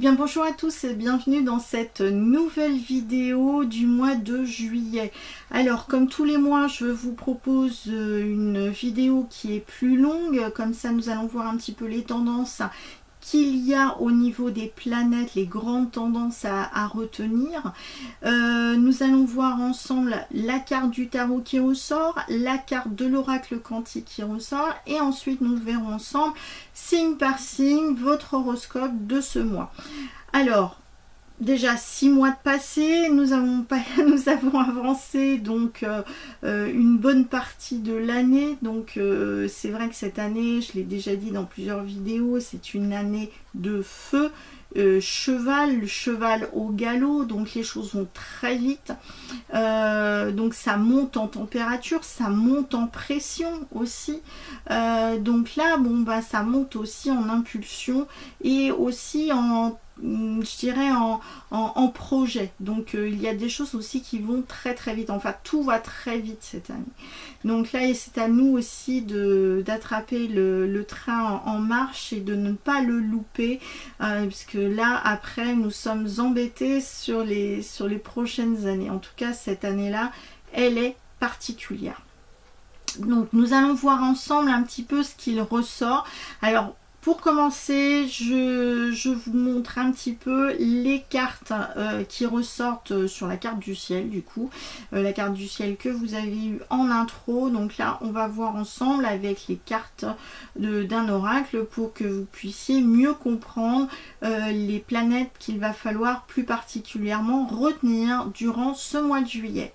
bien bonjour à tous et bienvenue dans cette nouvelle vidéo du mois de juillet. Alors comme tous les mois je vous propose une vidéo qui est plus longue, comme ça nous allons voir un petit peu les tendances qu'il y a au niveau des planètes, les grandes tendances à retenir. Nous allons voir ensemble la carte du tarot qui ressort, la carte de l'oracle quantique qui ressort, et ensuite nous verrons ensemble, signe par signe, votre horoscope de ce mois. Alors, déjà 6 mois de passé, nous avons avancé donc une bonne partie de l'année. Donc c'est vrai que cette année, je l'ai déjà dit dans plusieurs vidéos, c'est une année de feu. Le cheval au galop, donc les choses vont très vite, donc ça monte en température, ça monte en pression aussi, donc là bon bah ça monte aussi en impulsion et aussi en, je dirais, en projet. Donc il y a des choses aussi qui vont très très vite, enfin tout va très vite cette année. Donc là c'est à nous aussi d'attraper le train en marche et de ne pas le louper, puisque là après nous sommes embêtés sur les prochaines années. En tout cas cette année là elle est particulière. Donc nous allons voir ensemble un petit peu ce qu'il ressort. Alors pour commencer, je vous montre un petit peu les cartes qui ressortent sur la carte du ciel, du coup. La carte du ciel que vous avez eue en intro. Donc là, on va voir ensemble avec les cartes d'un oracle pour que vous puissiez mieux comprendre les planètes qu'il va falloir plus particulièrement retenir durant ce mois de juillet.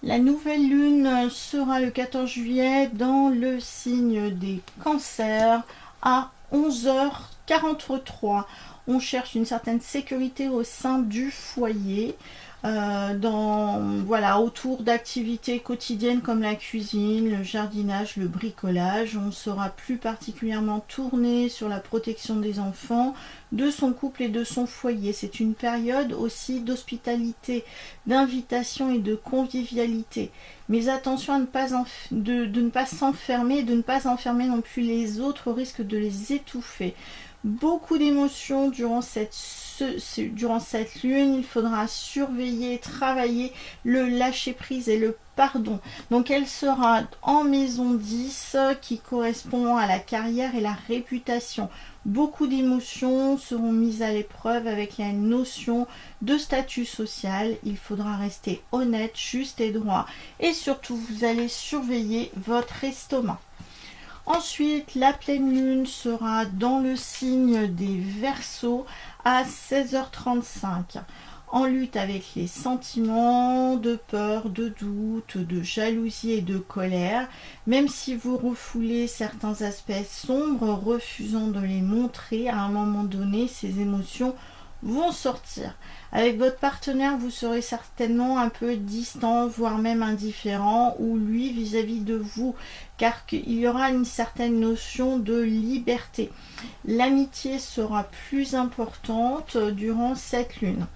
La nouvelle lune sera le 14 juillet dans le signe des cancers à 11h43. On cherche une certaine sécurité au sein du foyer, voilà, autour d'activités quotidiennes comme la cuisine, le jardinage, le bricolage. On sera plus particulièrement tourné sur la protection des enfants, de son couple et de son foyer. C'est une période aussi d'hospitalité, d'invitation et de convivialité. Mais attention à ne pas ne pas s'enfermer, de ne pas enfermer non plus les autres au risque de les étouffer. Beaucoup d'émotions durant cette lune. Il faudra surveiller, travailler le lâcher prise et le pardon. Donc elle sera en maison 10 qui correspond à la carrière et la réputation. Beaucoup d'émotions seront mises à l'épreuve avec la notion de statut social. Il faudra rester honnête, juste et droit. Et surtout, vous allez surveiller votre estomac. Ensuite, la pleine lune sera dans le signe des Verseaux à 16h35. En lutte avec les sentiments de peur, de doute, de jalousie et de colère. Même si vous refoulez certains aspects sombres, refusant de les montrer, à un moment donné, ces émotions vont sortir. Avec votre partenaire, vous serez certainement un peu distant, voire même indifférent, ou lui vis-à-vis de vous, car il y aura une certaine notion de liberté. L'amitié sera plus importante durant cette lune.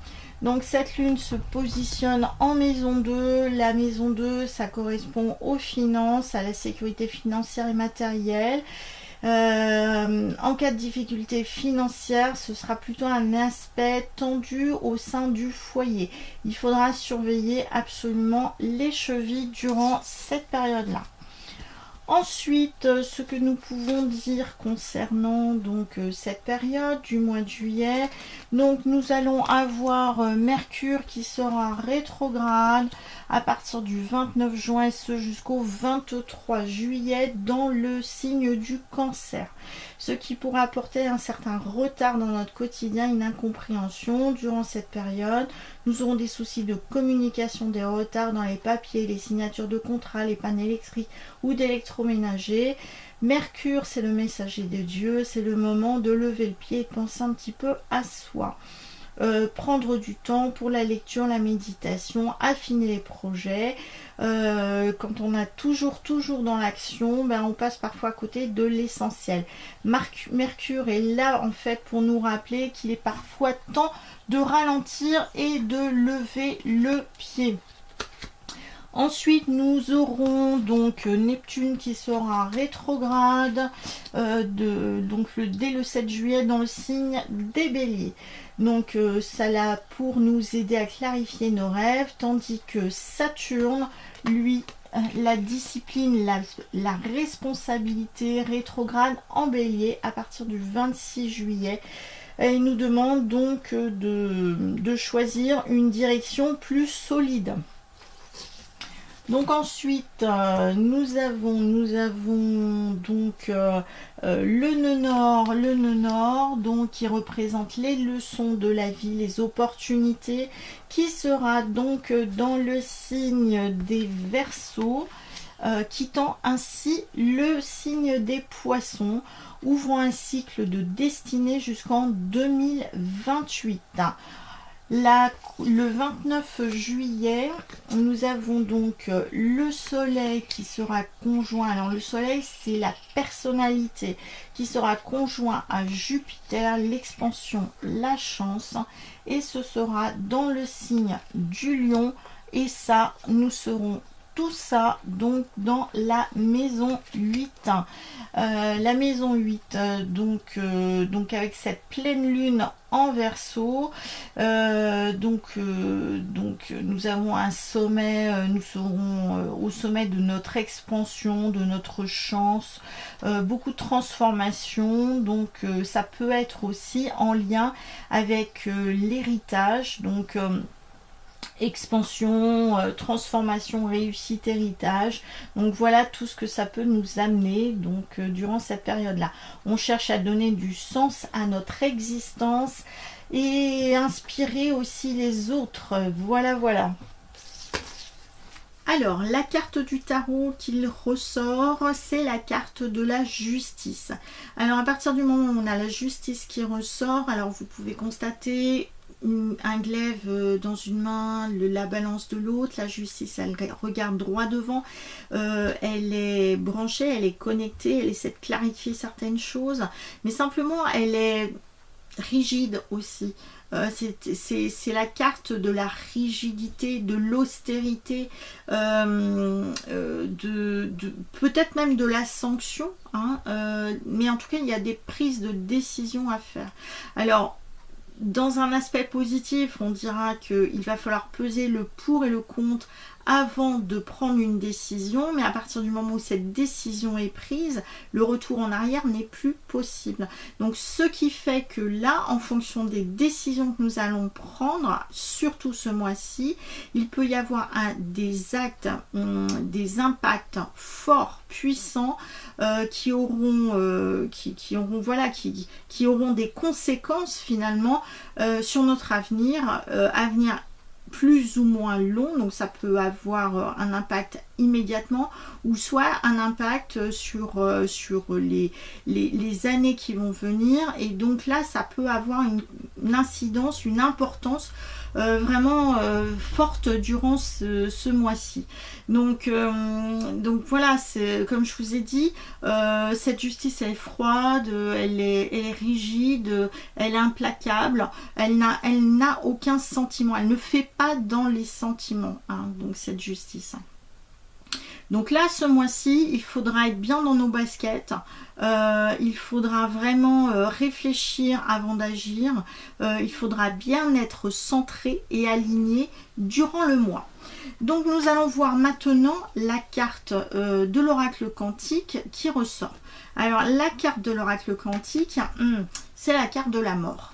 Donc cette lune se positionne en maison 2. La maison 2, ça correspond aux finances, à la sécurité financière et matérielle. En cas de difficulté financière, ce sera plutôt un aspect tendu au sein du foyer. Il faudra surveiller absolument les chevilles durant cette période-là. Ensuite, ce que nous pouvons dire concernant donc cette période du mois de juillet, donc nous allons avoir Mercure qui sera rétrograde à partir du 29 juin et ce jusqu'au 23 juillet dans le signe du Cancer, ce qui pourra apporter un certain retard dans notre quotidien, une incompréhension durant cette période. Nous aurons des soucis de communication, des retards dans les papiers, les signatures de contrats, les pannes électriques ou d'électroménager. Mercure, c'est le messager de Dieu, c'est le moment de lever le pied et de penser un petit peu à soi. Prendre du temps pour la lecture, la méditation, affiner les projets. Quand on a toujours dans l'action, ben on passe parfois à côté de l'essentiel. Mercure est là en fait pour nous rappeler qu'il est parfois temps de ralentir et de lever le pied. Ensuite, nous aurons donc Neptune qui sera rétrograde dès le 7 juillet dans le signe des Béliers. Donc ça l'a pour nous aider à clarifier nos rêves, tandis que Saturne, lui, la discipline, la responsabilité rétrograde en Bélier à partir du 26 juillet. Et il nous demande donc de choisir une direction plus solide. Donc ensuite, nous avons donc le nœud nord, donc qui représente les leçons de la vie, les opportunités, qui sera donc dans le signe des Verseaux, quittant ainsi le signe des Poissons, ouvrant un cycle de destinée jusqu'en 2028. Le 29 juillet, nous avons donc le soleil qui sera conjoint. Alors le soleil, c'est la personnalité qui sera conjoint à Jupiter, l'expansion, la chance. Et ce sera dans le signe du Lion. Et ça, nous serons tout ça donc dans la maison 8. La maison 8, donc avec cette pleine lune en Verseau, donc nous avons un sommet, nous serons au sommet de notre expansion, de notre chance, beaucoup de transformation, donc ça peut être aussi en lien avec l'héritage, donc expansion, transformation, réussite, héritage. Donc voilà tout ce que ça peut nous amener donc durant cette période-là. On cherche à donner du sens à notre existence et inspirer aussi les autres. Voilà, voilà. Alors, la carte du tarot qu'il ressort, c'est la carte de la justice. Alors, à partir du moment où on a la justice qui ressort, alors vous pouvez constater un glaive dans une main, la balance de l'autre, la justice, elle regarde droit devant, elle est branchée, elle est connectée, elle essaie de clarifier certaines choses, mais simplement elle est rigide aussi. C'est la carte de la rigidité, de l'austérité, peut-être même de la sanction, hein, mais en tout cas il y a des prises de décision à faire. Alors, dans un aspect positif, on dira qu'il va falloir peser le pour et le contre avant de prendre une décision, mais à partir du moment où cette décision est prise, le retour en arrière n'est plus possible. Donc ce qui fait que là, en fonction des décisions que nous allons prendre, surtout ce mois-ci, il peut y avoir des actes, des impacts forts, puissants, qui auront des conséquences finalement sur notre avenir, plus ou moins long, donc ça peut avoir un impact immédiatement ou soit un impact sur les années qui vont venir, et donc là ça peut avoir une incidence, une importance vraiment forte durant ce mois-ci. Donc voilà, c'est comme je vous ai dit, cette justice elle est froide, elle est rigide, elle est implacable, elle n'a aucun sentiment, elle ne fait pas dans les sentiments, hein, donc cette justice. Donc là, ce mois-ci, il faudra être bien dans nos baskets, il faudra vraiment réfléchir avant d'agir, il faudra bien être centré et aligné durant le mois. Donc nous allons voir maintenant la carte de l'oracle quantique qui ressort. Alors la carte de l'oracle quantique, c'est la carte de la mort.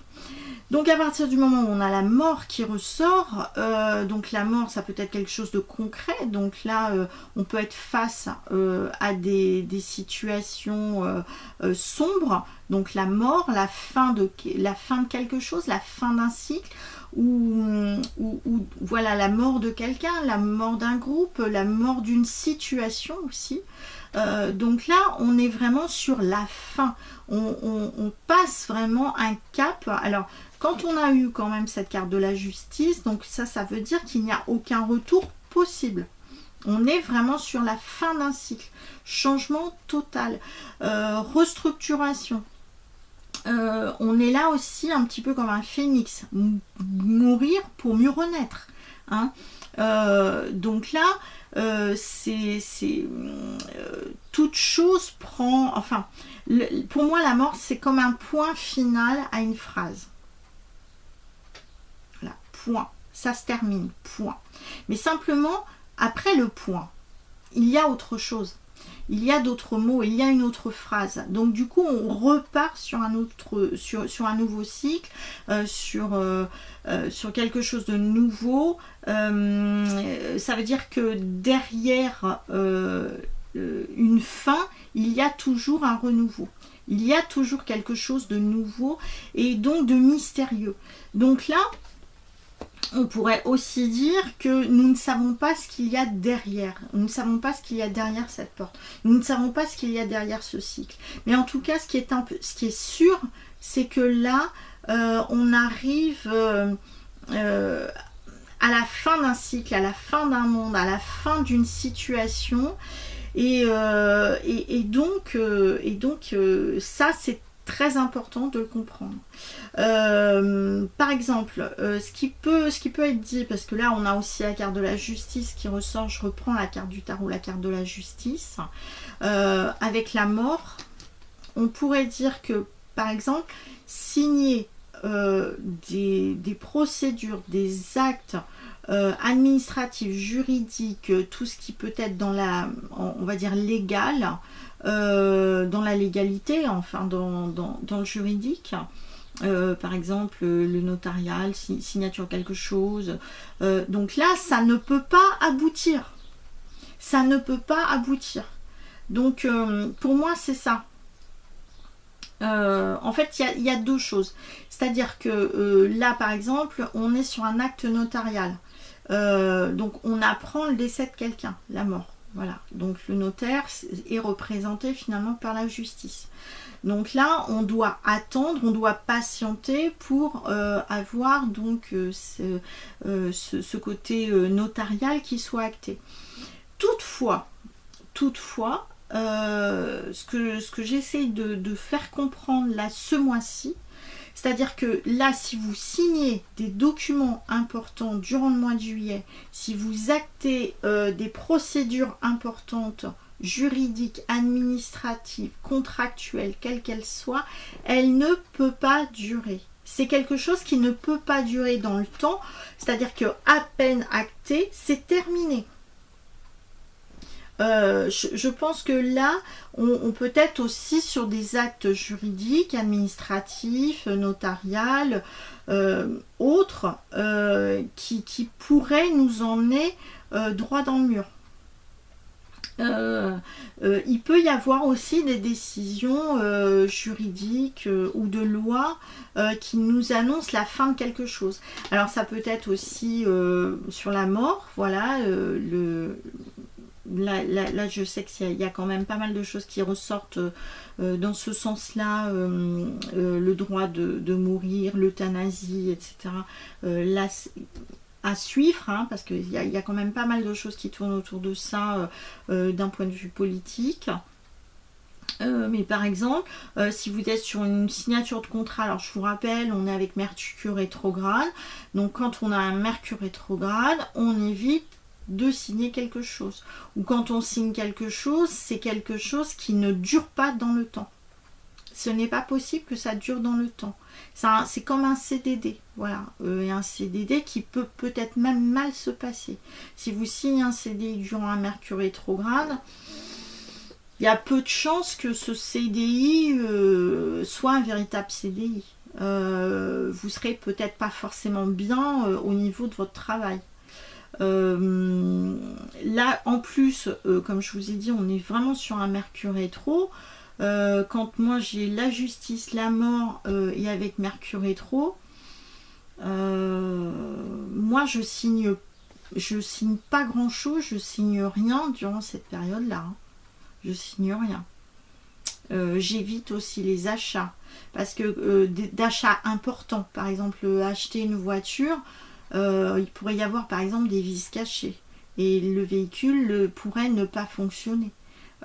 Donc à partir du moment où on a la mort qui ressort, donc la mort ça peut être quelque chose de concret, donc là on peut être face à des situations sombres, donc la mort, la fin de quelque chose, la fin d'un cycle, ou voilà, la mort de quelqu'un, la mort d'un groupe, la mort d'une situation aussi. Donc là on est vraiment sur la fin, on passe vraiment un cap. Alors quand on a eu quand même cette carte de la justice, donc ça veut dire qu'il n'y a aucun retour possible. On est vraiment sur la fin d'un cycle, changement total, restructuration. On est là aussi un petit peu comme un phénix, mourir pour mieux renaître. hein. Donc là, toute chose prend, enfin, pour moi la mort c'est comme un point final à une phrase. Voilà, point, ça se termine, point. Mais simplement, après le point, il y a autre chose. Il y a d'autres mots, il y a une autre phrase. Donc du coup, on repart sur un autre, sur un nouveau cycle, sur quelque chose de nouveau. Ça veut dire que derrière une fin, il y a toujours un renouveau. Il y a toujours quelque chose de nouveau et donc de mystérieux. Donc là, on pourrait aussi dire que nous ne savons pas ce qu'il y a derrière. Nous ne savons pas ce qu'il y a derrière cette porte. Nous ne savons pas ce qu'il y a derrière ce cycle. Mais en tout cas, ce qui est sûr, c'est que là, on arrive à la fin d'un cycle, à la fin d'un monde, à la fin d'une situation. Et donc, ça, c'est très important de le comprendre. Par exemple, ce qui peut être dit, parce que là on a aussi la carte de la justice qui ressort, je reprends la carte du tarot, la carte de la justice, avec la mort, on pourrait dire que par exemple signer des procédures, des actes administratifs, juridiques, tout ce qui peut être dans la, on va dire légal, dans la légalité, enfin dans le juridique, par exemple le notarial, signature quelque chose, donc là ça ne peut pas aboutir, ça ne peut pas aboutir. Donc pour moi c'est ça. En fait il y a deux choses, c'est à dire que là par exemple on est sur un acte notarial, donc on apprend le décès de quelqu'un, la mort. Voilà, donc le notaire est représenté finalement par la justice. Donc là, on doit attendre, on doit patienter pour avoir donc ce côté notarial qui soit acté. Toutefois, ce que j'essaye de faire comprendre là ce mois-ci, c'est-à-dire que là, si vous signez des documents importants durant le mois de juillet, si vous actez des procédures importantes, juridiques, administratives, contractuelles, quelles qu'elles soient, elle ne peut pas durer. C'est quelque chose qui ne peut pas durer dans le temps, c'est-à-dire que à peine acté, c'est terminé. Je pense que là, on peut être aussi sur des actes juridiques, administratifs, notariales, autres, qui pourraient nous emmener droit dans le mur. Il peut y avoir aussi des décisions juridiques ou de loi qui nous annoncent la fin de quelque chose. Alors ça peut être aussi sur la mort, voilà, Là, je sais qu'il y a quand même pas mal de choses qui ressortent dans ce sens-là, le droit de mourir, l'euthanasie, etc. Là, à suivre, hein, parce qu'il y a quand même pas mal de choses qui tournent autour de ça d'un point de vue politique. Mais par exemple, si vous êtes sur une signature de contrat, alors je vous rappelle, on est avec Mercure rétrograde, donc quand on a un Mercure rétrograde, on évite de signer quelque chose. Ou quand on signe quelque chose, c'est quelque chose qui ne dure pas dans le temps. Ce n'est pas possible que ça dure dans le temps. C'est comme un CDD, voilà. Et un CDD qui peut peut-être même mal se passer. Si vous signez un CDI durant un Mercure rétrograde, il y a peu de chances que ce CDI soit un véritable CDI. Vous serez peut-être pas forcément bien au niveau de votre travail. Là en plus comme je vous ai dit, on est vraiment sur un Mercure rétro. Quand moi j'ai la justice, la mort et avec Mercure rétro, moi je signe pas grand chose, je signe rien durant cette période là, hein. Je signe rien. J'évite aussi les achats parce que d'achats importants, par exemple acheter une voiture, il pourrait y avoir par exemple des vis cachées et le véhicule pourrait ne pas fonctionner.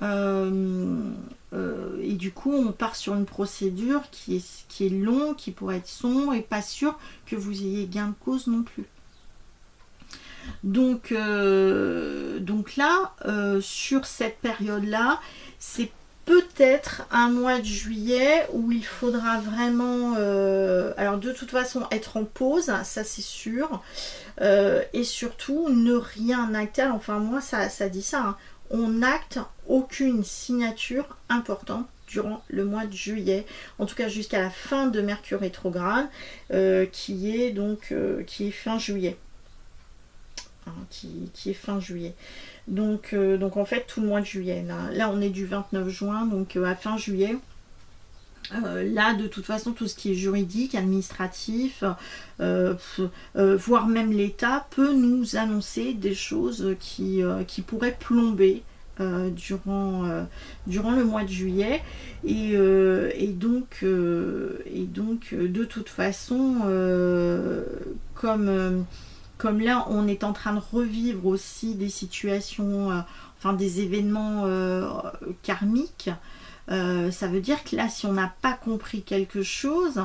Et du coup on part sur une procédure qui est longue, qui pourrait être sombre et pas sûr que vous ayez gain de cause non plus. Donc là, sur cette période-là, c'est peut-être un mois de juillet où il faudra vraiment, alors de toute façon, être en pause, ça c'est sûr, et surtout ne rien acter. Enfin moi, ça dit ça, hein. On n'acte aucune signature importante durant le mois de juillet, en tout cas jusqu'à la fin de Mercure rétrograde, qui est fin juillet. Hein, qui est fin juillet. Donc en fait tout le mois de juillet. Là on est du 29 juin, donc à fin juillet. Là de toute façon tout ce qui est juridique, administratif, voire même l'État peut nous annoncer des choses qui pourraient plomber durant le mois de juillet, et donc de toute façon, comme là on est en train de revivre aussi des situations, enfin des événements karmiques, ça veut dire que là si on n'a pas compris quelque chose,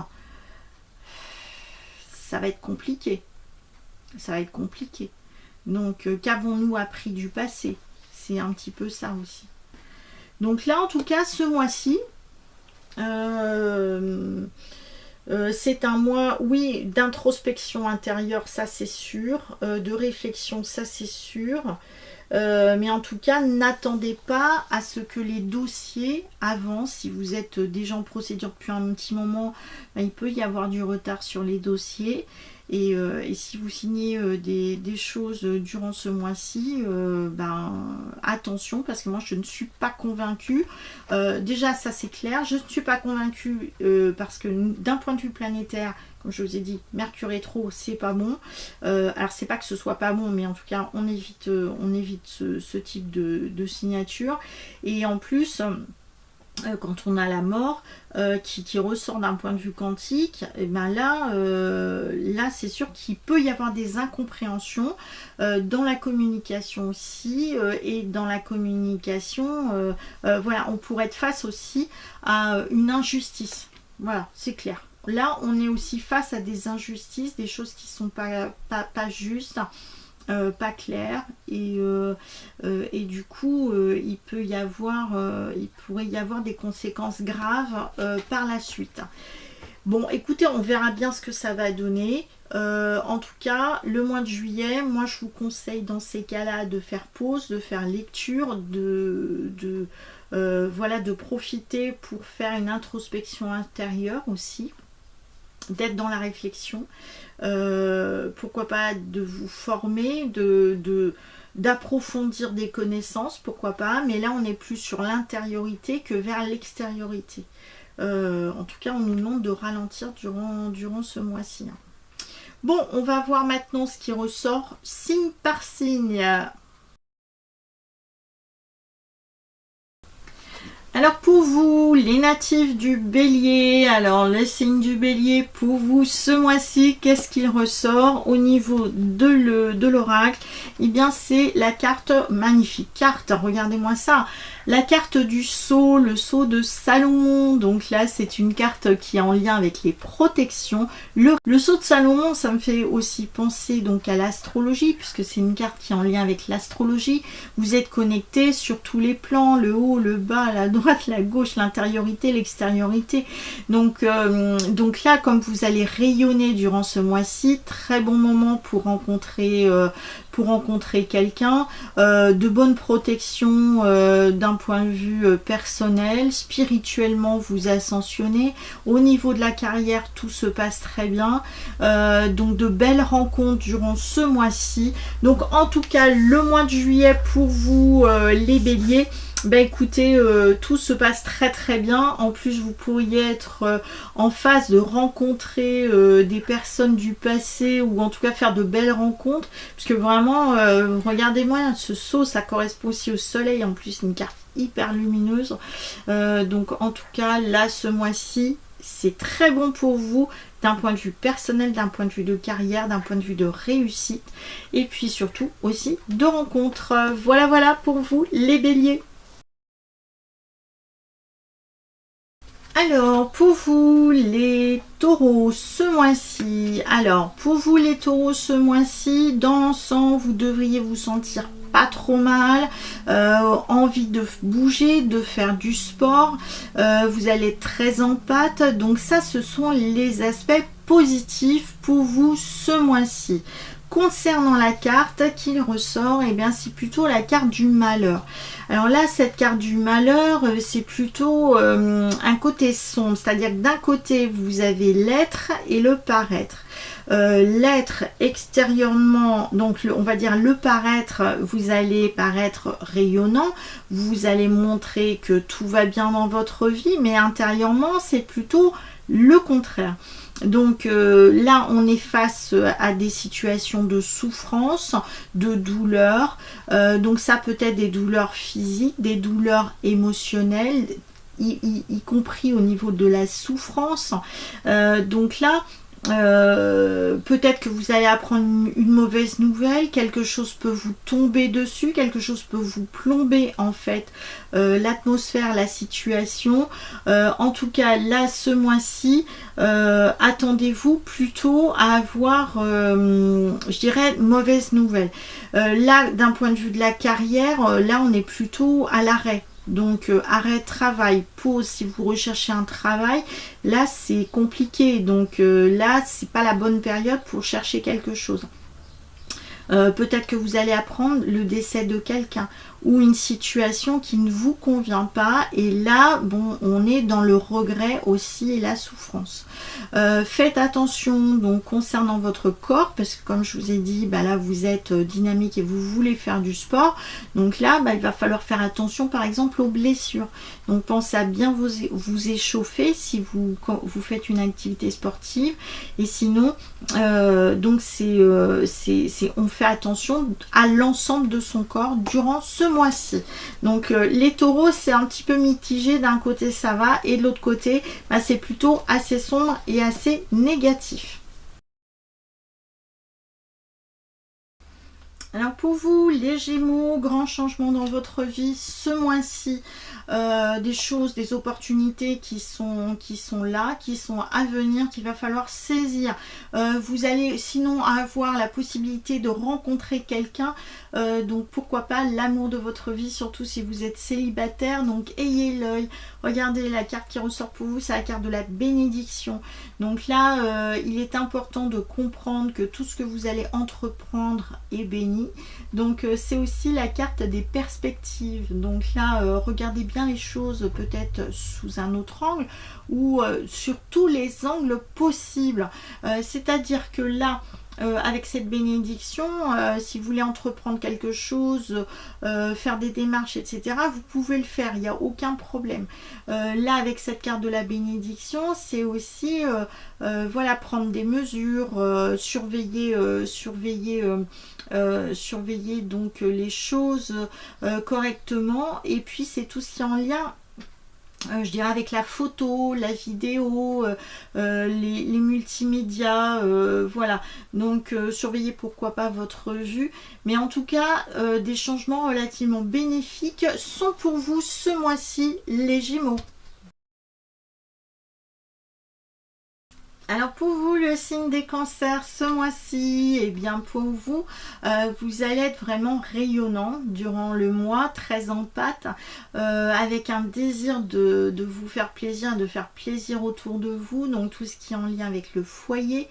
ça va être compliqué. Donc qu'avons-nous appris du passé? C'est un petit peu ça aussi. Donc là en tout cas ce mois-ci, c'est un mois, oui, d'introspection intérieure, ça c'est sûr, de réflexion, ça c'est sûr, mais en tout cas, n'attendez pas à ce que les dossiers avancent. Si vous êtes déjà en procédure depuis un petit moment, il peut y avoir du retard sur les dossiers. Et si vous signez des choses durant ce mois-ci, attention, parce que moi je ne suis pas convaincue. Déjà ça c'est clair, je ne suis pas convaincue parce que d'un point de vue planétaire, comme je vous ai dit, Mercure rétro c'est pas bon. Alors c'est pas que ce soit pas bon, mais en tout cas on évite ce type de signature. Et en plus, quand on a la mort qui ressort d'un point de vue quantique, et ben là c'est sûr qu'il peut y avoir des incompréhensions dans la communication aussi, et dans la communication, voilà, on pourrait être face aussi à une injustice. Voilà, c'est clair. Là on est aussi face à des injustices, des choses qui sont pas justes, pas clair, et du coup il pourrait y avoir des conséquences graves par la suite. Bon, écoutez, on verra bien ce que ça va donner. En tout cas, le mois de juillet, moi je vous conseille dans ces cas-là de faire pause, de faire lecture, de profiter pour faire une introspection intérieure aussi, d'être dans la réflexion, pourquoi pas de vous former, d'approfondir des connaissances, pourquoi pas, mais là on est plus sur l'intériorité que vers l'extériorité. En tout cas on nous demande de ralentir durant ce mois-ci. Bon, on va voir maintenant ce qui ressort signe par signe. Alors pour vous, les natifs du Bélier, alors le signe du Bélier, pour vous ce mois-ci, qu'est-ce qu'il ressort au niveau de l'oracle? Eh bien c'est la carte, magnifique carte, regardez-moi ça, la carte du sceau, le sceau de Salomon. Donc là c'est une carte qui est en lien avec les protections. Le sceau de Salomon, ça me fait aussi penser donc à l'astrologie, puisque c'est une carte qui est en lien avec l'astrologie. Vous êtes connecté sur tous les plans, le haut, le bas, la droite, la gauche, l'intériorité, l'extériorité. Donc là, comme vous allez rayonner durant ce mois-ci, très bon moment pour rencontrer quelqu'un, de bonnes protections d'un point de vue personnel, spirituellement vous ascensionnez, au niveau de la carrière tout se passe très bien, donc de belles rencontres durant ce mois-ci. Donc en tout cas le mois de juillet pour vous les béliers, ben écoutez, tout se passe très très bien. En plus vous pourriez être en phase de rencontrer des personnes du passé, ou en tout cas faire de belles rencontres, puisque vraiment regardez-moi ce sceau, ça correspond aussi au soleil, en plus une carte hyper lumineuse. Donc en tout cas là ce mois-ci c'est très bon pour vous, d'un point de vue personnel, d'un point de vue de carrière, d'un point de vue de réussite, et puis surtout aussi de rencontres. Voilà pour vous les béliers. Alors, pour vous les taureaux ce mois-ci, dans l'ensemble, vous devriez vous sentir pas trop mal, envie de bouger, de faire du sport, vous allez être très en pâte, donc ça ce sont les aspects positifs pour vous ce mois-ci. Concernant la carte qui ressort, eh bien c'est plutôt la carte du malheur. Alors là, cette carte du malheur, c'est plutôt un côté sombre, c'est-à-dire que d'un côté, vous avez l'être et le paraître. L'être extérieurement, donc on va dire le paraître, vous allez paraître rayonnant, vous allez montrer que tout va bien dans votre vie, mais intérieurement, c'est plutôt le contraire. Donc là, on est face à des situations de souffrance, de douleur. Donc ça peut être des douleurs physiques, des douleurs émotionnelles, y compris au niveau de la souffrance. Donc là, peut-être que vous allez apprendre une mauvaise nouvelle, quelque chose peut vous tomber dessus, quelque chose peut vous plomber en fait l'atmosphère, la situation. En tout cas là ce mois-ci, attendez-vous plutôt à avoir je dirais mauvaise nouvelle. Là d'un point de vue de la carrière, là on est plutôt à l'arrêt. Donc arrêt de travail, pause si vous recherchez un travail, là c'est compliqué, donc là c'est pas la bonne période pour chercher quelque chose. Peut-être que vous allez apprendre le décès de quelqu'un ou une situation qui ne vous convient pas, et là bon on est dans le regret aussi et la souffrance. Faites attention donc concernant votre corps, parce que comme je vous ai dit, bah là vous êtes dynamique et vous voulez faire du sport, donc là bah, il va falloir faire attention par exemple aux blessures. Donc pensez à bien vous échauffer si quand vous faites une activité sportive, et sinon donc on fait attention à l'ensemble de son corps durant ce mois-ci. Donc les taureaux, c'est un petit peu mitigé, d'un côté ça va et de l'autre côté bah, c'est plutôt assez sombre et assez négatif. Alors pour vous les Gémeaux, grand changement dans votre vie ce mois-ci, des choses, des opportunités qui sont là, qui sont à venir, qu'il va falloir saisir. Vous allez sinon avoir la possibilité de rencontrer quelqu'un, donc pourquoi pas l'amour de votre vie, surtout si vous êtes célibataire, donc ayez l'œil. Regardez la carte qui ressort pour vous, c'est la carte de la bénédiction. Donc là, il est important de comprendre que tout ce que vous allez entreprendre est béni. Donc c'est aussi la carte des perspectives. Donc là, regardez bien les choses peut-être sous un autre angle ou sur tous les angles possibles. C'est-à-dire que là, avec cette bénédiction, si vous voulez entreprendre quelque chose, faire des démarches, etc., vous pouvez le faire, il n'y a aucun problème. Là, avec cette carte de la bénédiction, c'est aussi voilà, prendre des mesures, surveiller donc les choses correctement, et puis c'est tout ce qui est en lien je dirais avec la photo, la vidéo, les multimédias, voilà. Donc surveillez pourquoi pas votre vue. Mais en tout cas, des changements relativement bénéfiques sont pour vous ce mois-ci, les Gémeaux. Alors pour vous, le signe des cancers ce mois-ci, eh bien pour vous, vous allez être vraiment rayonnant durant le mois, très en pâte, avec un désir de vous faire plaisir, de faire plaisir autour de vous. Donc tout ce qui est en lien avec le foyer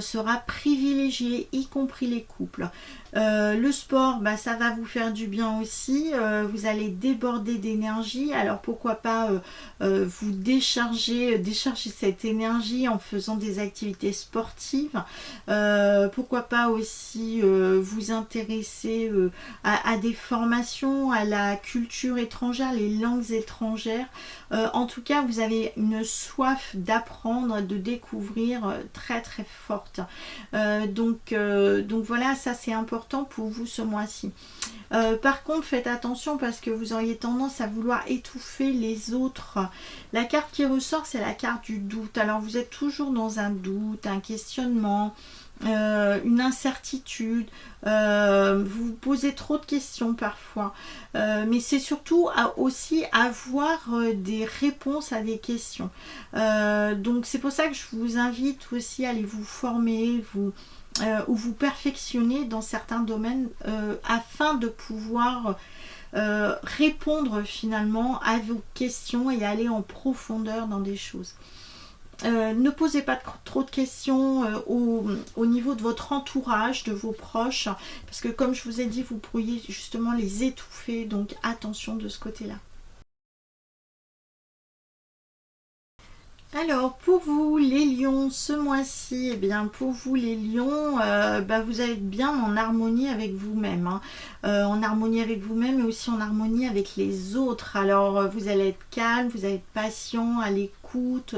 sera privilégié, y compris les couples. Le sport, bah, ça va vous faire du bien aussi, vous allez déborder d'énergie, alors pourquoi pas vous décharger cette énergie en faisant des activités sportives, pourquoi pas aussi vous intéresser à des formations, à la culture étrangère, les langues étrangères. En tout cas, vous avez une soif d'apprendre, de découvrir très très forte. Donc voilà, ça c'est important pour vous ce mois-ci. Par contre, faites attention parce que vous auriez tendance à vouloir étouffer les autres. La carte qui ressort, c'est la carte du doute. Alors, vous êtes toujours dans un doute, un questionnement. une incertitude, vous vous posez trop de questions parfois, mais c'est surtout aussi avoir des réponses à des questions. Donc c'est pour ça que je vous invite aussi à aller vous former, ou vous perfectionner dans certains domaines afin de pouvoir répondre finalement à vos questions et aller en profondeur dans des choses. Ne posez pas trop de questions au niveau de votre entourage, de vos proches, parce que comme je vous ai dit, vous pourriez justement les étouffer, donc attention de ce côté-là. Alors pour vous les lions, ce mois-ci, eh bien pour vous les lions, vous allez être bien en harmonie avec vous-même, hein. En harmonie avec vous-même et aussi en harmonie avec les autres. Alors vous allez être calme, vous allez être patient, à l'écoute,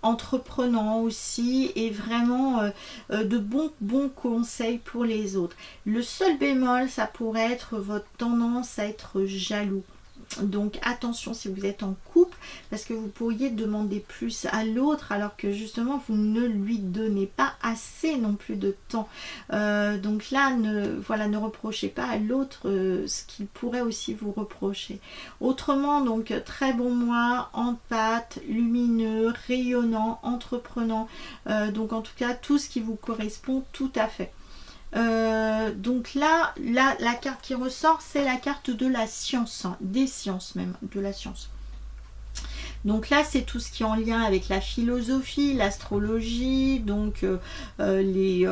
entreprenant aussi, et vraiment de bons conseils pour les autres. Le seul bémol, ça pourrait être votre tendance à être jaloux. Donc attention si vous êtes en couple, parce que vous pourriez demander plus à l'autre alors que justement vous ne lui donnez pas assez non plus de temps. Donc là, ne reprochez pas à l'autre ce qu'il pourrait aussi vous reprocher. Autrement, donc très bon mois, en pâte, lumineux, rayonnant, entreprenant. Donc en tout cas, tout ce qui vous correspond tout à fait. Donc là, la carte qui ressort, c'est la carte de la science, hein, des sciences même, de la science. Donc là, c'est tout ce qui est en lien avec la philosophie, l'astrologie, donc les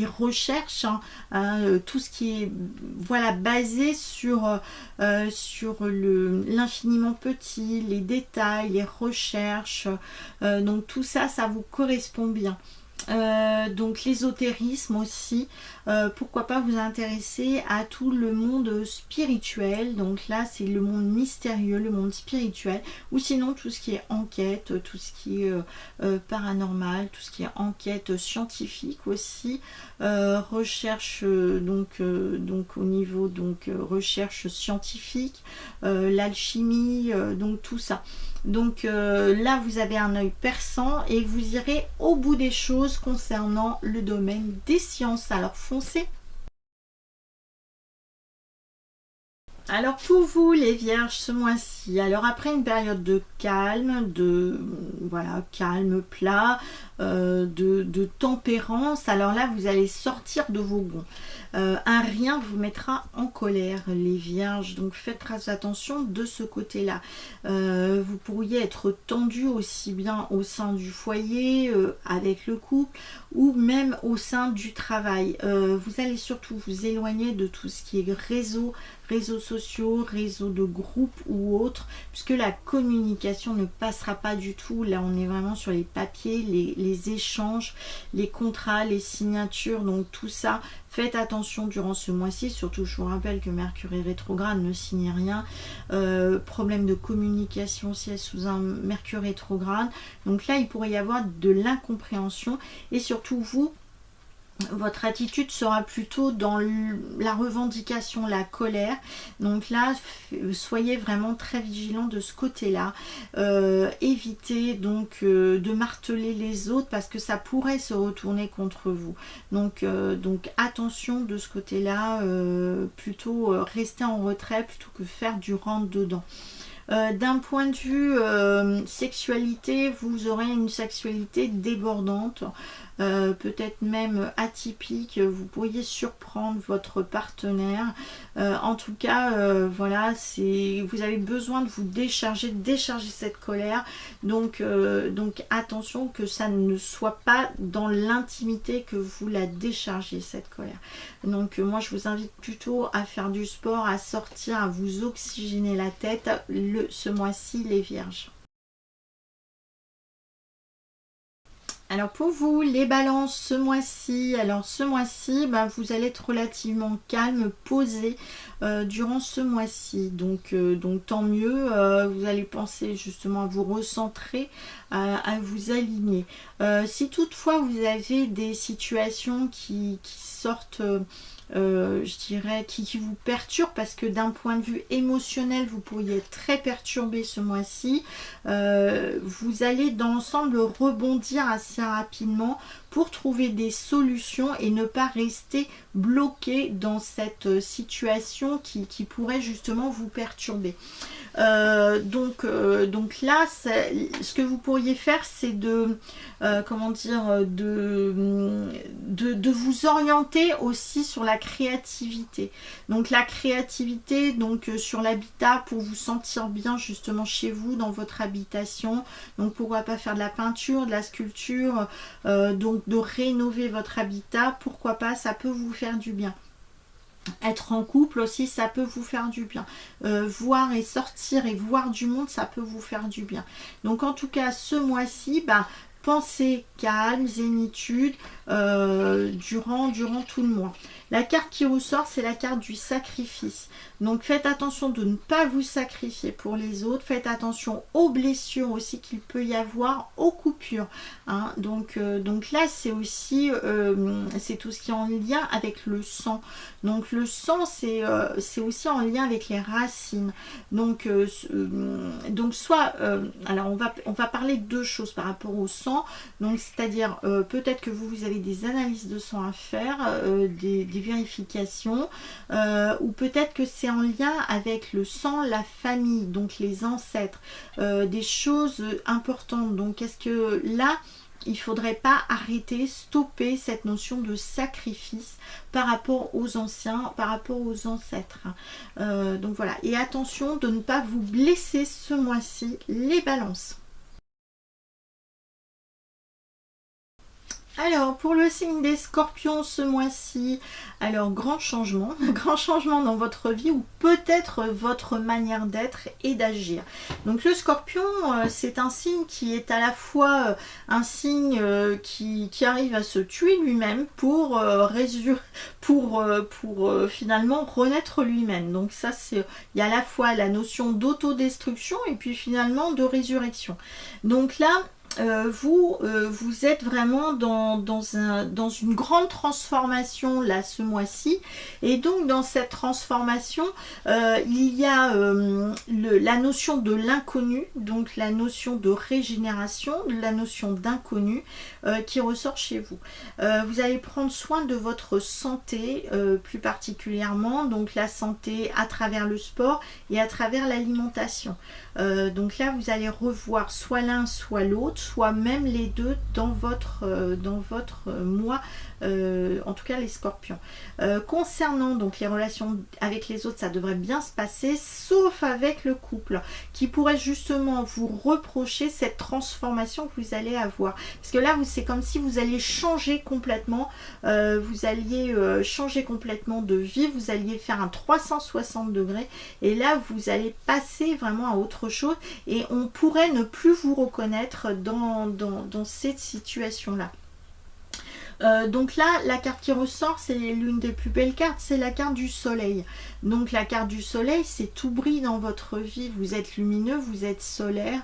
recherches, hein, tout ce qui est basé sur l'infiniment petit, les détails, les recherches. Donc tout ça, ça vous correspond bien. Donc l'ésotérisme aussi, pourquoi pas vous intéresser à tout le monde spirituel. Donc là c'est le monde mystérieux, le monde spirituel, ou sinon tout ce qui est enquête, tout ce qui est paranormal, tout ce qui est enquête scientifique aussi, recherche donc au niveau recherche scientifique, l'alchimie, donc tout ça. Donc là vous avez un œil perçant et vous irez au bout des choses concernant le domaine des sciences. Alors foncez. Alors pour vous les vierges ce mois-ci, alors après une période de calme, calme plat, de tempérance, alors là vous allez sortir de vos gonds. Un rien vous mettra en colère les vierges, donc faites très attention de ce côté-là. Vous pourriez être tendu aussi bien au sein du foyer, avec le couple, ou même au sein du travail. Vous allez surtout vous éloigner de tout ce qui est réseaux sociaux, réseaux de groupe ou autres, puisque la communication ne passera pas du tout. Là on est vraiment sur les papiers, les échanges, les contrats, les signatures, donc tout ça. Faites attention durant ce mois-ci, surtout je vous rappelle que Mercure est rétrograde, ne signez rien. Problème de communication si elle est sous un Mercure rétrograde. Donc là il pourrait y avoir de l'incompréhension, et surtout votre attitude sera plutôt dans la revendication, la colère. Donc là, soyez vraiment très vigilant de ce côté-là. Évitez donc de marteler les autres parce que ça pourrait se retourner contre vous. Donc attention de ce côté-là. Plutôt rester en retrait plutôt que faire du rentre-dedans. D'un point de vue sexualité, vous aurez une sexualité débordante, peut-être même atypique. Vous pourriez surprendre votre partenaire. En tout cas, voilà, vous avez besoin de vous décharger cette colère. Donc attention que ça ne soit pas dans l'intimité que vous la déchargez, cette colère. Donc moi je vous invite plutôt à faire du sport, à sortir, à vous oxygéner la tête ce mois-ci les vierges. Alors pour vous les balances ce mois-ci, vous allez être relativement calme, posé durant ce mois-ci, donc tant mieux. Vous allez penser justement à vous recentrer, à vous aligner. Si toutefois vous avez des situations qui sortent je dirais, qui vous perturbe, parce que d'un point de vue émotionnel, vous pourriez être très perturbé ce mois-ci. Vous allez dans l'ensemble rebondir assez rapidement pour trouver des solutions et ne pas rester bloqué dans cette situation qui pourrait justement vous perturber. Donc là, ce que vous pourriez faire, c'est de comment dire, de vous orienter aussi sur la créativité. Donc la créativité, donc sur l'habitat, pour vous sentir bien justement chez vous, dans votre habitation. Donc pourquoi pas faire de la peinture, de la sculpture, donc de rénover votre habitat, pourquoi pas, ça peut vous faire du bien. Être en couple aussi, ça peut vous faire du bien. Voir et sortir et voir du monde, ça peut vous faire du bien. Donc en tout cas, ce mois-ci, pensez calme, zénitude durant tout le mois. La carte qui ressort, c'est la carte du sacrifice. Donc faites attention de ne pas vous sacrifier pour les autres. Faites attention aux blessures aussi qu'il peut y avoir, aux coupures. Hein. Donc là, c'est aussi c'est tout ce qui est en lien avec le sang. Donc le sang, c'est aussi en lien avec les racines. Donc soit, alors on va parler de deux choses par rapport au sang. Donc c'est-à-dire peut-être que vous avez des analyses de sang à faire, des vérifications, ou peut-être que c'est en lien avec le sang, la famille, donc les ancêtres, des choses importantes. Donc est-ce que là, il ne faudrait pas arrêter, stopper cette notion de sacrifice par rapport aux anciens, par rapport aux ancêtres. Donc voilà, et attention de ne pas vous blesser ce mois-ci, les balances. Alors, pour le signe des scorpions ce mois-ci, alors grand changement dans votre vie ou peut-être votre manière d'être et d'agir. Donc le scorpion, c'est un signe qui est à la fois un signe qui arrive à se tuer lui-même pour finalement renaître lui-même. Donc ça, il y a à la fois la notion d'autodestruction et puis finalement de résurrection. Donc là, vous êtes vraiment dans une grande transformation là ce mois-ci, et donc dans cette transformation il y a la notion de l'inconnu, donc la notion de régénération, la notion d'inconnu qui ressort chez vous. Vous allez prendre soin de votre santé plus particulièrement, donc la santé à travers le sport et à travers l'alimentation. Donc là vous allez revoir soit l'un soit l'autre, soit même les deux dans votre mois, en tout cas les scorpions. Concernant donc les relations avec les autres, ça devrait bien se passer, sauf avec le couple, qui pourrait justement vous reprocher cette transformation que vous allez avoir. Parce que là, c'est comme si vous alliez changer complètement, changer complètement de vie, vous alliez faire un 360 degrés, et là, vous allez passer vraiment à autre chose, et on pourrait ne plus vous reconnaître dans cette situation-là. Donc là, la carte qui ressort, c'est l'une des plus belles cartes, c'est la carte du soleil. Donc la carte du soleil, c'est tout brille dans votre vie, vous êtes lumineux, vous êtes solaire.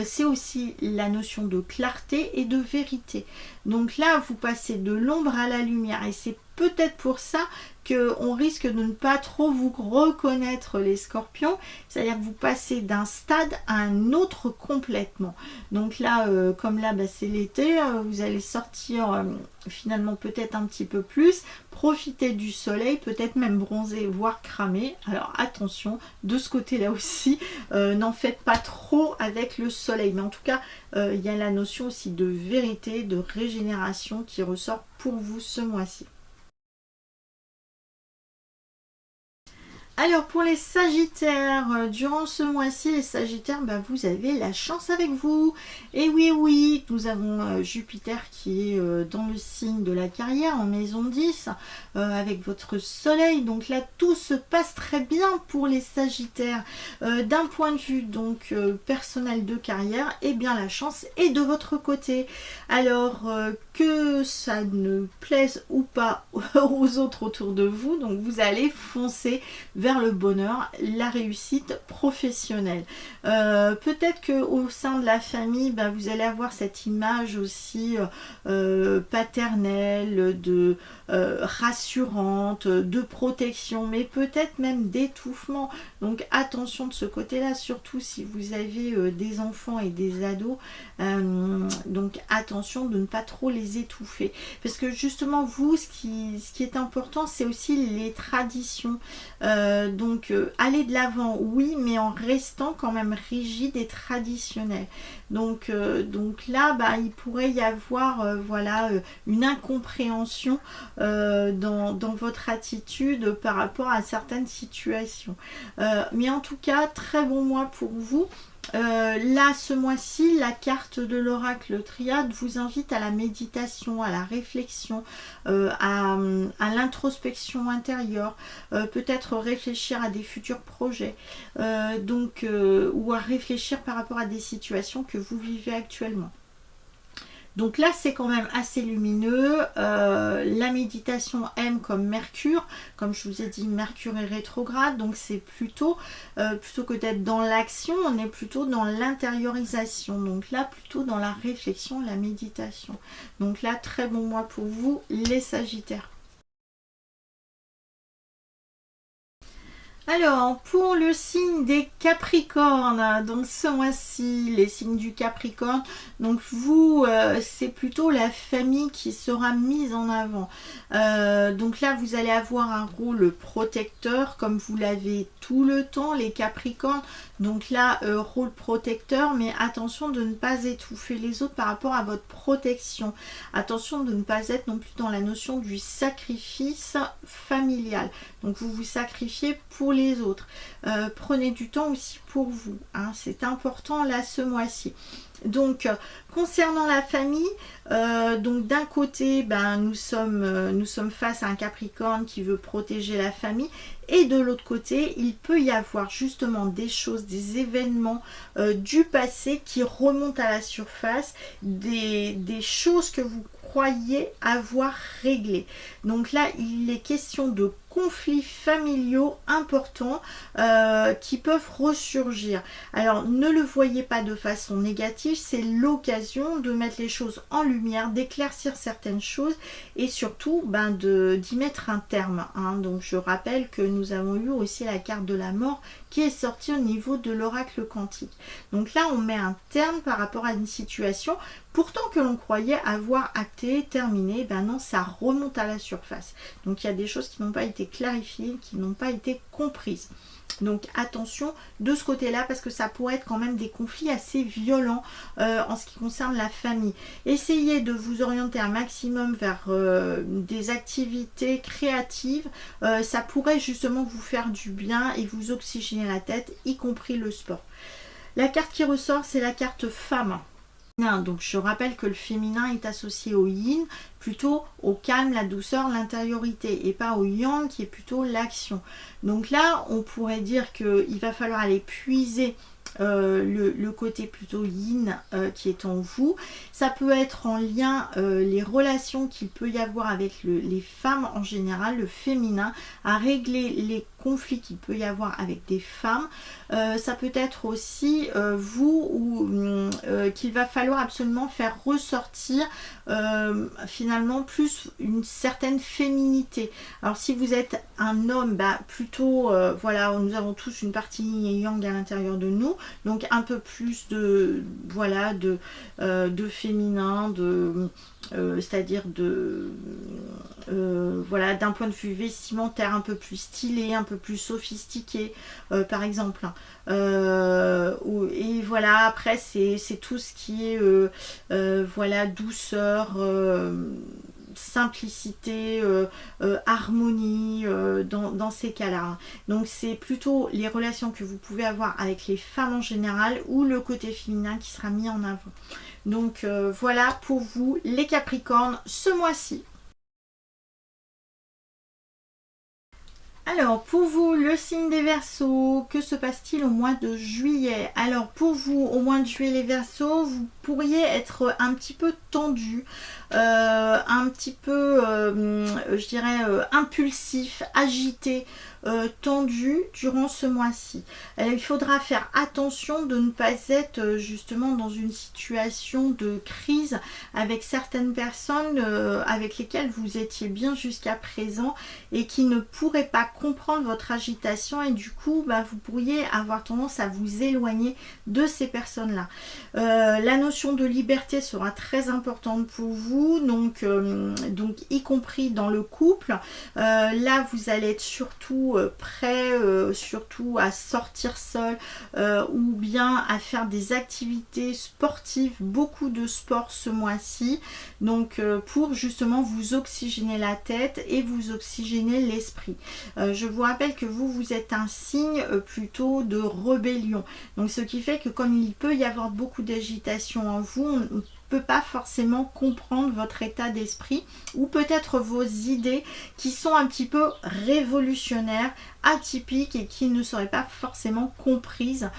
C'est aussi la notion de clarté et de vérité. Donc là, vous passez de l'ombre à la lumière, et c'est peut-être pour ça qu'on risque de ne pas trop vous reconnaître les scorpions, c'est-à-dire que vous passez d'un stade à un autre complètement. Donc là, comme là c'est l'été, vous allez sortir finalement peut-être un petit peu plus, profiter du soleil, peut-être même bronzer, voire cramer. Alors attention, de ce côté-là aussi, n'en faites pas trop avec le soleil. Mais en tout cas, il y a la notion aussi de vérité, de régénération qui ressort pour vous ce mois-ci. Alors pour les Sagittaires, durant ce mois-ci, les Sagittaires, vous avez la chance avec vous. Et oui, nous avons Jupiter qui est dans le signe de la carrière, en maison 10, avec votre soleil. Donc là, tout se passe très bien pour les Sagittaires. D'un point de vue donc personnel de carrière, eh bien la chance est de votre côté. Alors que ça ne plaise ou pas aux autres autour de vous, donc vous allez foncer vers le bonheur, la réussite professionnelle. Peut-être que au sein de la famille, vous allez avoir cette image aussi paternelle, de rassurante, de protection, mais peut-être même d'étouffement. Donc attention de ce côté-là, surtout si vous avez des enfants et des ados. Donc attention de ne pas trop les étouffer. Parce que justement, vous, ce qui est important, c'est aussi les traditions. Donc aller de l'avant, oui, mais en restant quand même rigide et traditionnel. Donc là, il pourrait y avoir voilà, une incompréhension dans votre attitude par rapport à certaines situations. Mais en tout cas, très bon mois pour vous. Là, ce mois-ci, la carte de l'oracle Triade vous invite à la méditation, à la réflexion, à l'introspection intérieure, peut-être réfléchir à des futurs projets, ou à réfléchir par rapport à des situations que vous vivez actuellement. Donc là, c'est quand même assez lumineux. La méditation aime comme Mercure. Comme je vous ai dit, Mercure est rétrograde. Donc c'est plutôt que d'être dans l'action, on est plutôt dans l'intériorisation. Donc là, plutôt dans la réflexion, la méditation. Donc là, très bon mois pour vous, les Sagittaires. Alors, pour le signe des Capricornes, donc ce mois-ci, les signes du Capricorne, donc vous, c'est plutôt la famille qui sera mise en avant. Donc là, vous allez avoir un rôle protecteur, comme vous l'avez tout le temps, les Capricornes. Donc là, rôle protecteur, mais attention de ne pas étouffer les autres par rapport à votre protection. Attention de ne pas être non plus dans la notion du sacrifice familial. Donc vous vous sacrifiez pour les autres. Prenez du temps aussi pour vous, hein, c'est important là ce mois-ci. Donc concernant la famille, donc d'un côté nous sommes face à un Capricorne qui veut protéger la famille, et de l'autre côté il peut y avoir justement des choses, des événements du passé qui remontent à la surface, des choses que vous croyez avoir réglées. Donc là il est question de conflits familiaux importants qui peuvent ressurgir. Alors ne le voyez pas de façon négative, c'est l'occasion de mettre les choses en lumière, d'éclaircir certaines choses et surtout d'y mettre un terme, hein. Donc je rappelle que nous avons eu aussi la carte de la mort qui est sortie au niveau de l'oracle quantique. Donc là on met un terme par rapport à une situation pourtant que l'on croyait avoir acté, terminé. Non, ça remonte à la surface. Donc il y a des choses qui n'ont pas été clarifiées, qui n'ont pas été comprises. Donc attention de ce côté-là, parce que ça pourrait être quand même des conflits assez violents en ce qui concerne la famille. Essayez de vous orienter un maximum vers des activités créatives. Ça pourrait justement vous faire du bien et vous oxygéner la tête, y compris le sport. La carte qui ressort, c'est la carte femme. Donc je rappelle que le féminin est associé au yin, plutôt au calme, la douceur, l'intériorité, et pas au yang qui est plutôt l'action. Donc là on pourrait dire qu'il va falloir aller puiser le côté plutôt yin qui est en vous. Ça peut être en lien les relations qu'il peut y avoir avec les femmes en général, le féminin, à régler les conflits qu'il peut y avoir avec des femmes. Ça peut être aussi vous ou qu'il va falloir absolument faire ressortir finalement plus une certaine féminité. Alors si vous êtes un homme, plutôt voilà, nous avons tous une partie yin et yang à l'intérieur de nous, donc un peu plus de voilà de féminin, c'est-à-dire voilà, d'un point de vue vestimentaire un peu plus stylé, un peu plus sophistiqué par exemple, et voilà, après c'est tout ce qui est voilà, douceur, simplicité, harmonie dans ces cas-là. Donc c'est plutôt les relations que vous pouvez avoir avec les femmes en général ou le côté féminin qui sera mis en avant. Donc voilà pour vous les Capricornes ce mois-ci. Alors pour vous le signe des Verseaux, que se passe-t-il au mois de juillet? Alors pour vous au mois de juillet les Verseaux, vous pourriez être un petit peu tendu, un petit peu je dirais impulsif, agité, tendu durant ce mois-ci. Il faudra faire attention de ne pas être justement dans une situation de crise avec certaines personnes avec lesquelles vous étiez bien jusqu'à présent et qui ne pourraient pas comprendre votre agitation, et du coup vous pourriez avoir tendance à vous éloigner de ces personnes-là. La notion de liberté sera très importante pour vous, donc y compris dans le couple. Là vous allez être surtout prêt surtout à sortir seul ou bien à faire des activités sportives, beaucoup de sport ce mois-ci, donc pour justement vous oxygéner la tête et vous oxygéner l'esprit. Je vous rappelle que vous êtes un signe plutôt de rébellion, donc ce qui fait que comme il peut y avoir beaucoup d'agitation en vous, on ne peut pas forcément comprendre votre état d'esprit ou peut-être vos idées qui sont un petit peu révolutionnaires, atypiques et qui ne seraient pas forcément comprises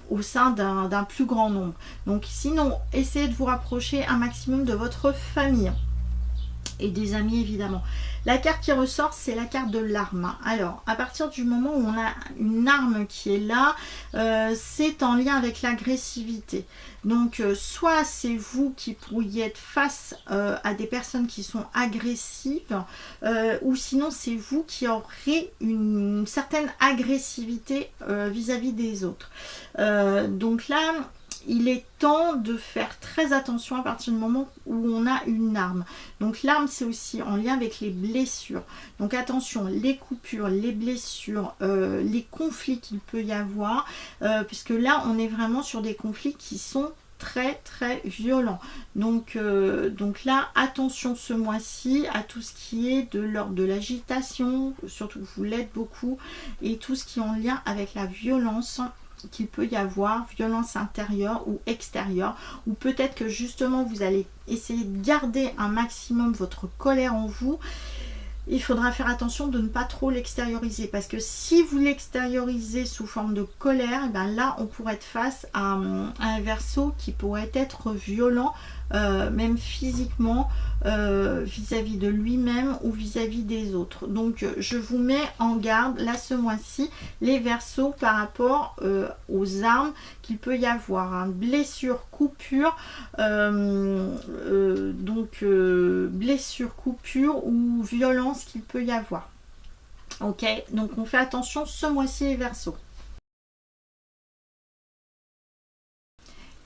au sein d'un plus grand nombre. Donc sinon, essayez de vous rapprocher un maximum de votre famille et des amis évidemment. La carte qui ressort, c'est la carte de l'arme. Alors, à partir du moment où on a une arme qui est là, c'est en lien avec l'agressivité. Donc, soit c'est vous qui pourriez être face à des personnes qui sont agressives, ou sinon c'est vous qui aurez une certaine agressivité vis-à-vis des autres. Donc là, il est temps de faire très attention à partir du moment où on a une arme. Donc l'arme, c'est aussi en lien avec les blessures. Donc attention, les coupures, les blessures, les conflits qu'il peut y avoir, puisque là, on est vraiment sur des conflits qui sont très violents. Donc là, attention ce mois-ci à tout ce qui est de l'ordre de l'agitation, surtout que vous l'êtes beaucoup, et tout ce qui est en lien avec la violence qu'il peut y avoir, violence intérieure ou extérieure, ou peut-être que justement vous allez essayer de garder un maximum votre colère en vous. Il faudra faire attention de ne pas trop l'extérioriser, parce que si vous l'extériorisez sous forme de colère, et bien là on pourrait être face à un Verseau qui pourrait être violent, même physiquement, vis-à-vis de lui-même ou vis-à-vis des autres. Donc je vous mets en garde là ce mois-ci les Verseaux par rapport aux armes qu'il peut y avoir, hein. Blessure, coupure, blessure, coupure ou violence qu'il peut y avoir. Ok, donc on fait attention ce mois-ci les Verseaux.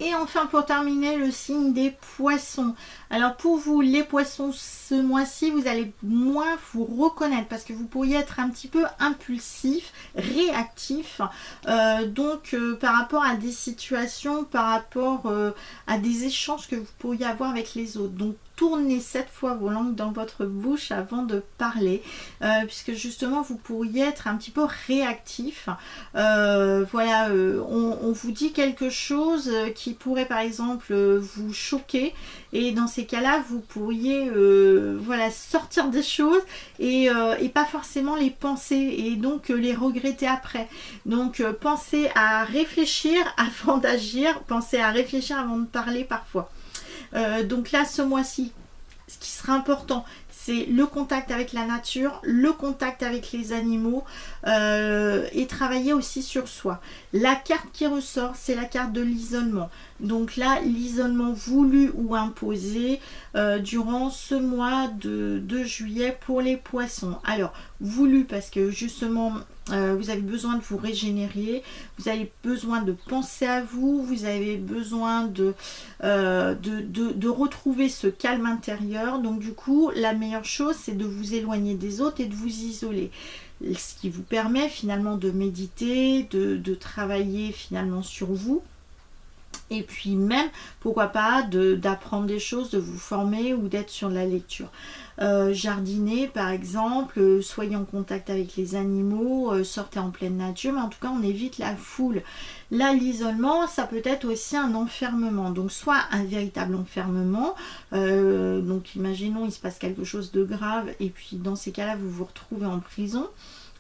Et enfin, pour terminer, le signe des Poissons. Alors pour vous, les Poissons, ce mois-ci, vous allez moins vous reconnaître parce que vous pourriez être un petit peu impulsif, réactif. Par rapport à des situations, par rapport à des échanges que vous pourriez avoir avec les autres. Donc tournez 7 fois vos langues dans votre bouche avant de parler, puisque justement vous pourriez être un petit peu réactif. On vous dit quelque chose qui pourrait par exemple vous choquer, et dans ces cas-là vous pourriez sortir des choses et pas forcément les penser et donc les regretter après. Donc pensez à réfléchir avant d'agir, pensez à réfléchir avant de parler parfois. Donc là ce mois-ci, ce qui sera important, c'est le contact avec la nature, le contact avec les animaux, et travailler aussi sur soi. La carte qui ressort, c'est la carte de l'isolement. Donc là, l'isolement voulu ou imposé durant ce mois de juillet pour les Poissons. Alors, voulu parce que justement, vous avez besoin de vous régénérer, vous avez besoin de penser à vous, vous avez besoin de retrouver ce calme intérieur. Donc du coup, la meilleure chose, c'est de vous éloigner des autres et de vous isoler. Ce qui vous permet finalement de méditer, de travailler finalement sur vous. Et puis même, pourquoi pas, d'apprendre des choses, de vous former ou d'être sur la lecture. Jardiner par exemple, soyez en contact avec les animaux, sortez en pleine nature, mais en tout cas on évite la foule. Là, l'isolement, ça peut être aussi un enfermement, donc soit un véritable enfermement, donc imaginons il se passe quelque chose de grave et puis dans ces cas-là vous vous retrouvez en prison.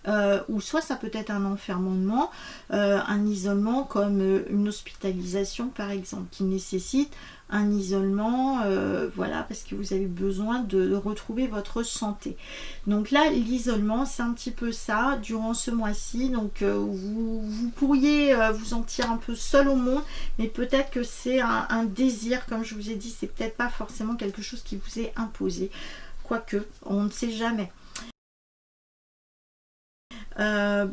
ou soit ça peut être un enfermement, un isolement comme une hospitalisation par exemple, qui nécessite un isolement, voilà, parce que vous avez besoin de retrouver votre santé. Donc là, l'isolement, c'est un petit peu ça, durant ce mois-ci. Donc vous pourriez vous sentir un peu seul au monde, mais peut-être que c'est un désir, comme je vous ai dit, c'est peut-être pas forcément quelque chose qui vous est imposé. Quoique, on ne sait jamais.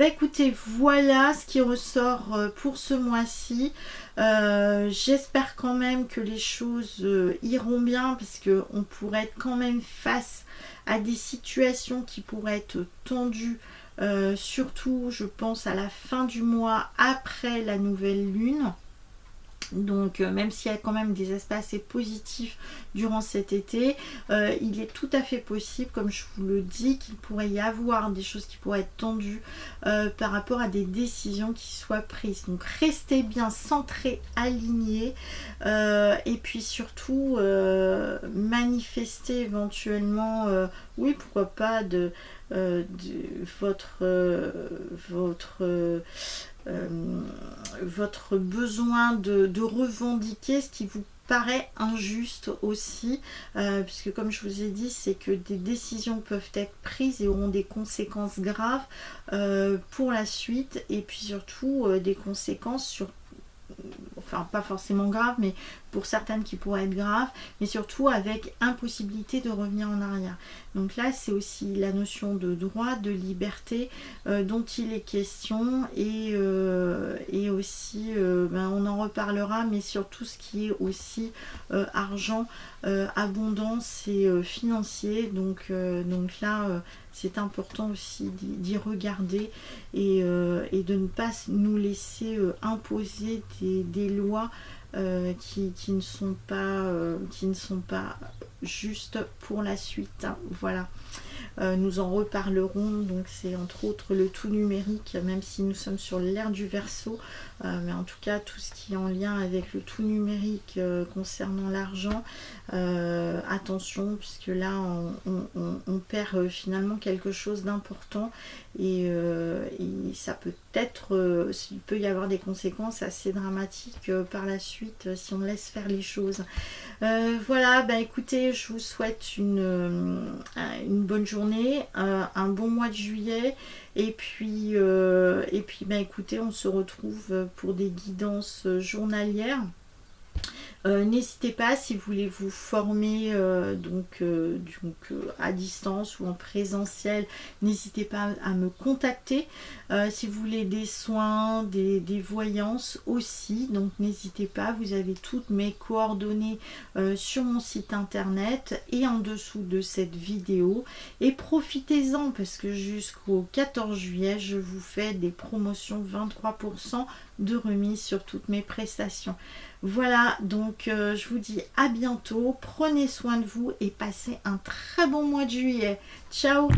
Écoutez, voilà ce qui ressort pour ce mois-ci. J'espère quand même que les choses iront bien, parce qu'on pourrait être quand même face à des situations qui pourraient être tendues, surtout je pense à la fin du mois après la nouvelle lune. Donc même s'il y a quand même des aspects assez positifs durant cet été, il est tout à fait possible, comme je vous le dis, qu'il pourrait y avoir des choses qui pourraient être tendues par rapport à des décisions qui soient prises. Donc restez bien centrés, alignés, et puis surtout manifestez éventuellement, oui pourquoi pas, de votre besoin de revendiquer ce qui vous paraît injuste aussi, puisque comme je vous ai dit, c'est que des décisions peuvent être prises et auront des conséquences graves pour la suite, et puis surtout des conséquences sur, enfin pas forcément graves, mais pour certaines qui pourraient être graves, mais surtout avec impossibilité de revenir en arrière. Donc là c'est aussi la notion de droit, de liberté dont il est question, et aussi on en reparlera, mais surtout ce qui est aussi argent, abondance et financier. Donc là c'est important aussi d'y regarder, et de ne pas nous laisser imposer des lois qui ne sont pas justes pour la suite, hein. Voilà. Nous en reparlerons, donc c'est entre autres le tout numérique, même si nous sommes sur l'ère du Verseau, mais en tout cas tout ce qui est en lien avec le tout numérique concernant l'argent, attention, puisque là on perd finalement quelque chose d'important, et ça peut être, il peut y avoir des conséquences assez dramatiques par la suite si on laisse faire les choses. Voilà, écoutez, je vous souhaite une bonne journée, un bon mois de juillet, et puis écoutez, on se retrouve pour des guidances journalières. N'hésitez pas, si vous voulez vous former à distance ou en présentiel, n'hésitez pas à me contacter. Si vous voulez des soins, des voyances aussi, donc n'hésitez pas, vous avez toutes mes coordonnées sur mon site internet et en dessous de cette vidéo. Et profitez-en, parce que jusqu'au 14 juillet, je vous fais des promotions 23% de remise sur toutes mes prestations. Voilà, donc je vous dis à bientôt, prenez soin de vous et passez un très bon mois de juillet. Ciao!